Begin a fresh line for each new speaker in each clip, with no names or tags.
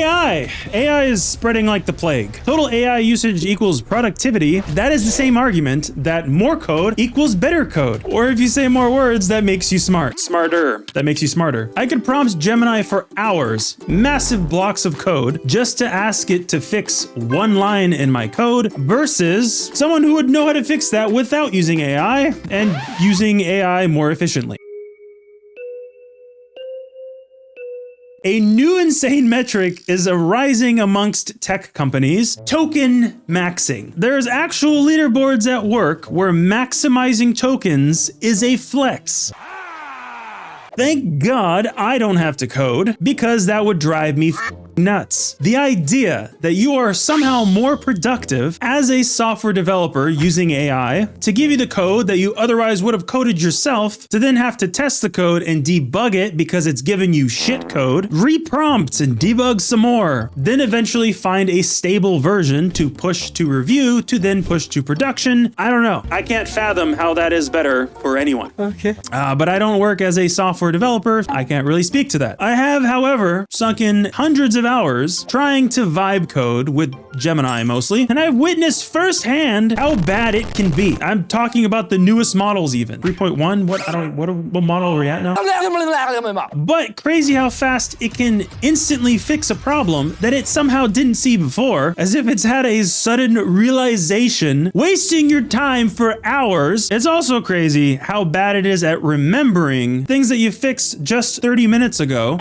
AI. AI is spreading like the plague. Total AI usage equals productivity. That is the same argument that more code equals better code. Or if you say more words, that makes you smart. Smarter. That makes you smarter. I could prompt Gemini for hours, massive blocks of code, just to ask it to fix one line in my code versus someone who would know how to fix that without using AI and using AI more efficiently. A new insane metric is arising amongst tech companies: token maxing. There's actual leaderboards at work where maximizing tokens is a flex. Thank God I don't have to code, because that would drive me nuts. The idea that you are somehow more productive as a software developer using AI to give you the code that you otherwise would have coded yourself, to then have to test the code and debug it because it's giving you shit code, reprompt and debug some more, then eventually find a stable version to push to review, to then push to production. I don't know. I can't fathom how that is better for anyone. Okay. But I don't work as a software developer. I can't really speak to that. I have, however, sunk in hundreds of hours trying to vibe code with Gemini mostly, and I've witnessed firsthand how bad it can be. I'm talking about the newest models even. 3.1, what model are we at now? But crazy how fast it can instantly fix a problem that it somehow didn't see before, as if it's had a sudden realization, wasting your time for hours. It's also crazy how bad it is at remembering things that you fixed just 30 minutes ago.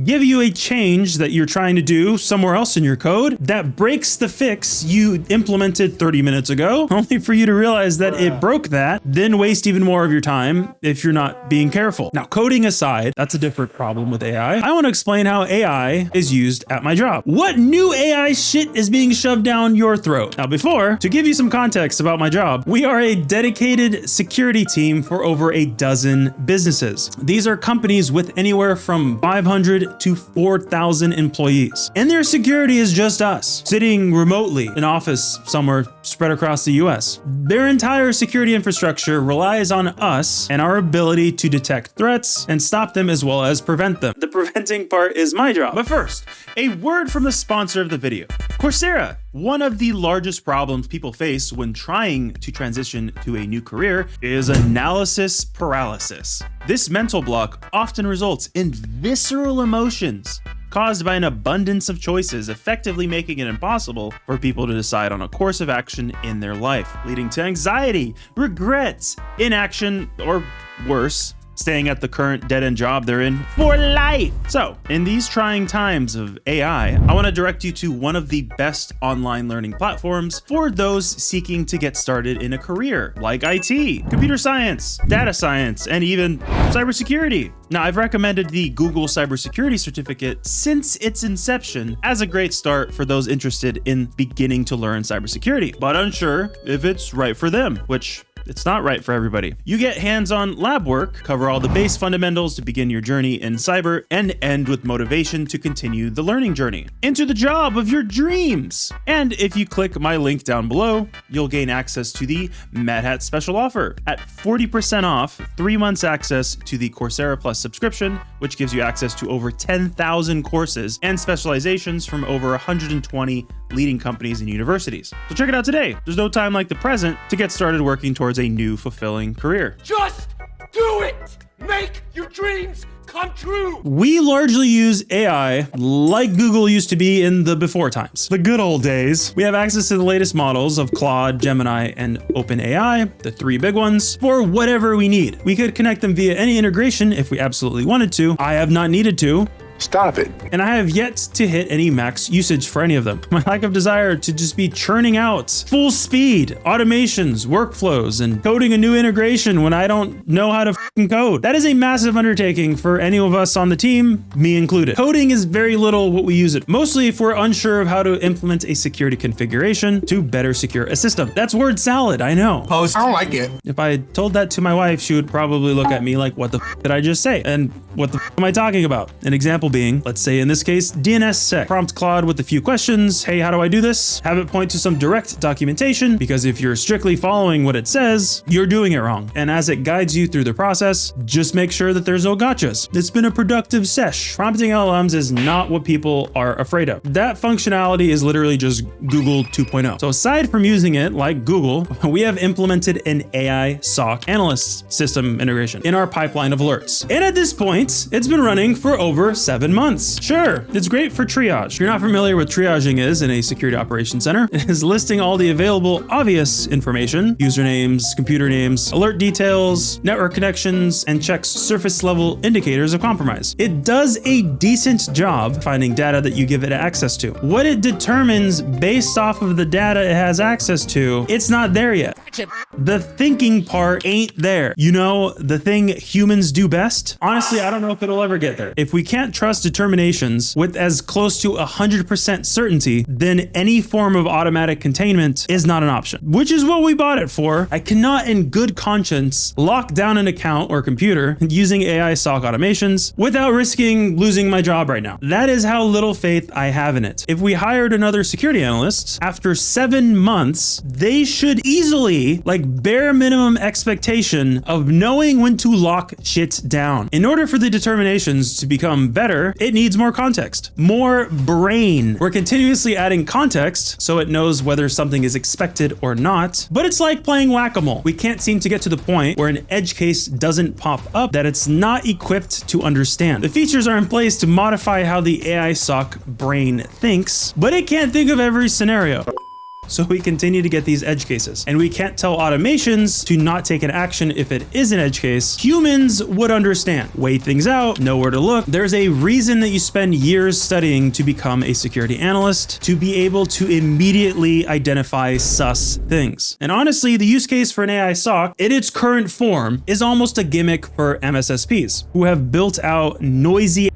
Give you a change that you're trying to do somewhere else in your code that breaks the fix you implemented 30 minutes ago, only for you to realize that it broke that, then waste even more of your time if you're not being careful. Now, coding aside, that's a different problem with AI. I want to explain how AI is used at my job. What new AI shit is being shoved down your throat? Now, to give you some context about my job, we are a dedicated security team for over a dozen businesses. These are companies with anywhere from 500 to 4,000 employees. And their security is just us, sitting remotely in an office somewhere spread across the US. Their entire security infrastructure relies on us and our ability to detect threats and stop them as well as prevent them. The preventing part is my job. But first, a word from the sponsor of the video, Coursera. One of the largest problems people face when trying to transition to a new career is analysis paralysis. This mental block often results in visceral emotions caused by an abundance of choices, effectively making it impossible for people to decide on a course of action in their life, leading to anxiety, regrets, inaction, or worse, staying at the current dead-end job they're in for life. So, in these trying times of AI, I want to direct you to one of the best online learning platforms for those seeking to get started in a career, like IT, computer science, data science, and even cybersecurity. Now, I've recommended the Google Cybersecurity certificate since its inception as a great start for those interested in beginning to learn cybersecurity, but unsure if it's right for them, which it's not right for everybody. You get hands-on lab work, cover all the base fundamentals to begin your journey in cyber, and end with motivation to continue the learning journey into the job of your dreams. And if you click my link down below, you'll gain access to the Mad Hat special offer at 40% off, 3 months access to the Coursera Plus subscription, which gives you access to over 10,000 courses and specializations from over 120 leading companies and universities. So check it out today. There's no time like the present to get started working towards a new fulfilling career.
Just do it! Make your dreams come true!
We largely use AI like Google used to be in the before times, the good old days. We have access to the latest models of Claude, Gemini, and OpenAI, the 3 big ones, for whatever we need. We could connect them via any integration if we absolutely wanted to. I have not needed to.
Stop it.
And I have yet to hit any max usage for any of them. My lack of desire to just be churning out full speed automations, workflows, and coding a new integration when I don't know how to fucking code. That is a massive undertaking for any of us on the team, me included. Coding is very little what we use it, mostly if we're unsure of how to implement a security configuration to better secure a system. That's word salad, I know.
Post. I don't like it.
If I told that to my wife, she would probably look at me like, what the did I just say? And what the am I talking about? An example example being, let's say in this case, DNSSEC. Prompt Claude with a few questions. Hey, how do I do this? Have it point to some direct documentation, because if you're strictly following what it says, you're doing it wrong. And as it guides you through the process, just make sure that there's no gotchas. It's been a productive sesh. Prompting LLMs is not what people are afraid of. That functionality is literally just Google 2.0. So aside from using it like Google, we have implemented an AI SOC analyst system integration in our pipeline of alerts. And at this point, it's been running for over 7 months. Sure, it's great for triage. If you're not familiar with triaging is in a security operations center, it is listing all the available obvious information, usernames, computer names, alert details, network connections, and checks surface level indicators of compromise. It does a decent job finding data that you give it access to. What it determines based off of the data it has access to, it's not there yet. The thinking part ain't there. You know, the thing humans do best? Honestly, I don't know if it'll ever get there. If we can't trust determinations with as close to 100% certainty, then any form of automatic containment is not an option, which is what we bought it for. I cannot in good conscience lock down an account or computer using AI SOC automations without risking losing my job right now. That is how little faith I have in it. If we hired another security analyst, after 7 months, they should easily, like bare minimum expectation of knowing when to lock shit down. In order for the determinations to become better, it needs more context, more brain. We're continuously adding context so it knows whether something is expected or not, but it's like playing whack-a-mole. We can't seem to get to the point where an edge case doesn't pop up that it's not equipped to understand. The features are in place to modify how the AI SOC brain thinks, but it can't think of every scenario. So we continue to get these edge cases, and we can't tell automations to not take an action if it is an edge case. Humans would understand, weigh things out, know where to look. There's a reason that you spend years studying to become a security analyst, to be able to immediately identify sus things. And honestly, the use case for an AI SOC in its current form is almost a gimmick for MSSPs who have built out noisy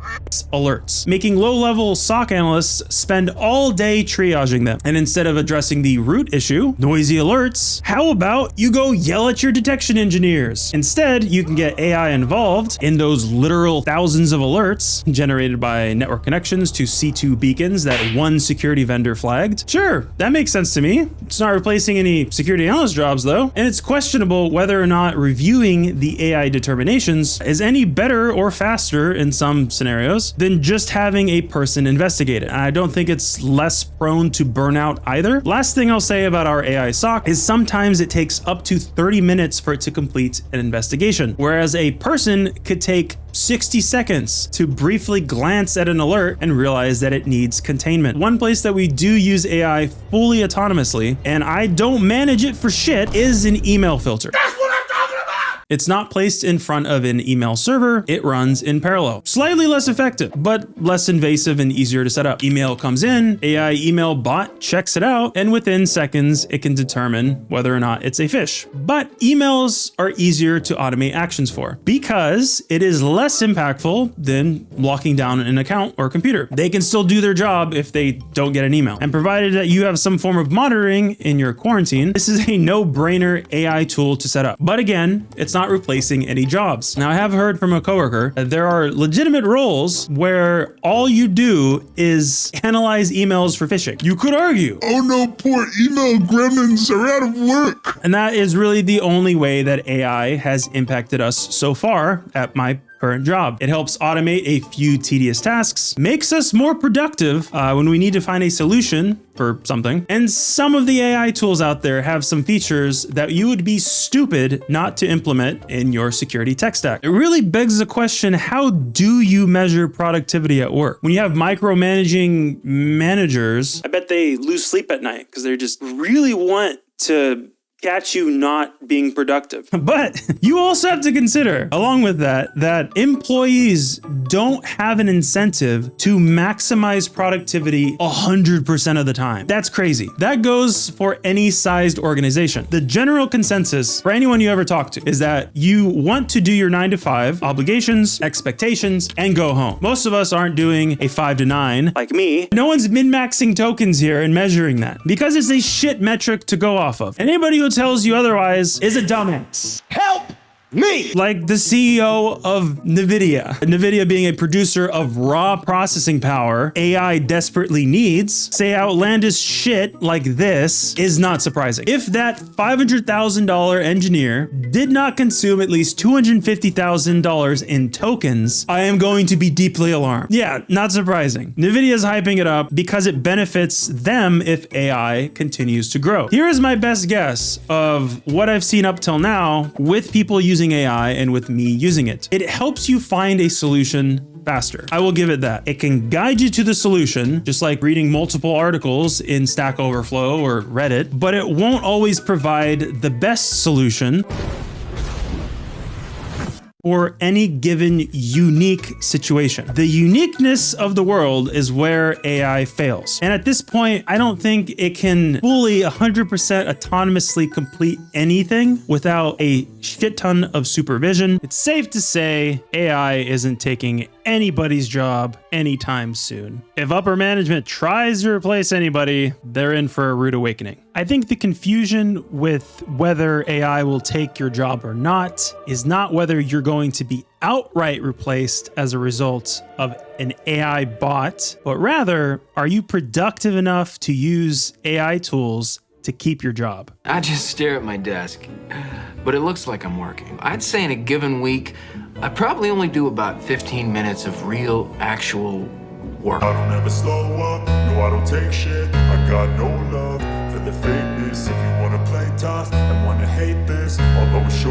alerts, making low-level SOC analysts spend all day triaging them. And instead of addressing the root issue, noisy alerts, how about you go yell at your detection engineers? Instead, you can get AI involved in those literal thousands of alerts generated by network connections to C2 beacons that one security vendor flagged. Sure, that makes sense to me. It's not replacing any security analyst jobs though, and it's questionable whether or not reviewing the AI determinations is any better or faster in some scenarios than just having a person investigate it. And I don't think it's less prone to burnout either. Last thing I'll say about our AI SOC is sometimes it takes up to 30 minutes for it to complete an investigation, whereas a person could take 60 seconds to briefly glance at an alert and realize that it needs containment. One place that we do use AI fully autonomously, and I don't manage it for shit, is an email filter.
That's what I'm talking about!
It's not placed in front of an email server, it runs in parallel. Slightly less effective, but less invasive and easier to set up. Email comes in, AI email bot checks it out, and within seconds, it can determine whether or not it's a phish. But emails are easier to automate actions for because it is less impactful than locking down an account or computer. They can still do their job if they don't get an email. And provided that you have some form of monitoring in your quarantine, this is a no-brainer AI tool to set up. But again, it's not replacing any jobs. Now, I have heard from a coworker that there are legitimate roles where all you do is analyze emails for phishing. You could argue,
oh no, poor email gremlins are out of work.
and that is really the only way that AI has impacted us so far at my current job. It helps automate a few tedious tasks, makes us more productive when we need to find a solution for something. And some of the AI tools out there have some features that you would be stupid not to implement in your security tech stack. It really begs the question, how do you measure productivity at work? When you have micromanaging managers, I bet they lose sleep at night because they just really want to catch you not being productive. But you also have to consider, along with that, that employees don't have an incentive to maximize productivity 100% of the time. That's crazy. That goes for any sized organization. The general consensus for anyone you ever talk to is that you want to do your 9-to-5 obligations, expectations, and go home. Most of us aren't doing a 5-to-9 like me. No one's min-maxing tokens here and measuring that because it's a shit metric to go off of. And anybody who tells you otherwise is a dumbass.
Help Me!
Like the CEO of NVIDIA. NVIDIA being a producer of raw processing power AI desperately needs, say outlandish shit like this is not surprising. If that $500,000 engineer did not consume at least $250,000 in tokens, I am going to be deeply alarmed. Yeah, not surprising. NVIDIA is hyping it up because it benefits them if AI continues to grow. Here is my best guess of what I've seen up till now with people using AI and with me using it. It helps you find a solution faster. I will give it that. It can guide you to the solution, just like reading multiple articles in Stack Overflow or Reddit, but it won't always provide the best solution or any given unique situation. The uniqueness of the world is where AI fails. And at this point, I don't think it can fully 100% autonomously complete anything without a shit ton of supervision. It's safe to say AI isn't taking anybody's job anytime soon. If upper management tries to replace anybody, they're in for a rude awakening. I think the confusion with whether AI will take your job or not is not whether you're going to be outright replaced as a result of an AI bot, but rather, are you productive enough to use AI tools to keep your job?
I just stare at my desk, but it looks like I'm working. I'd say in a given week, I probably only do about 15 minutes of real, actual work.
I don't ever slow up, no I don't take shit. I got no love for the fakeness. If you wanna play tough and wanna hate this, I'll always show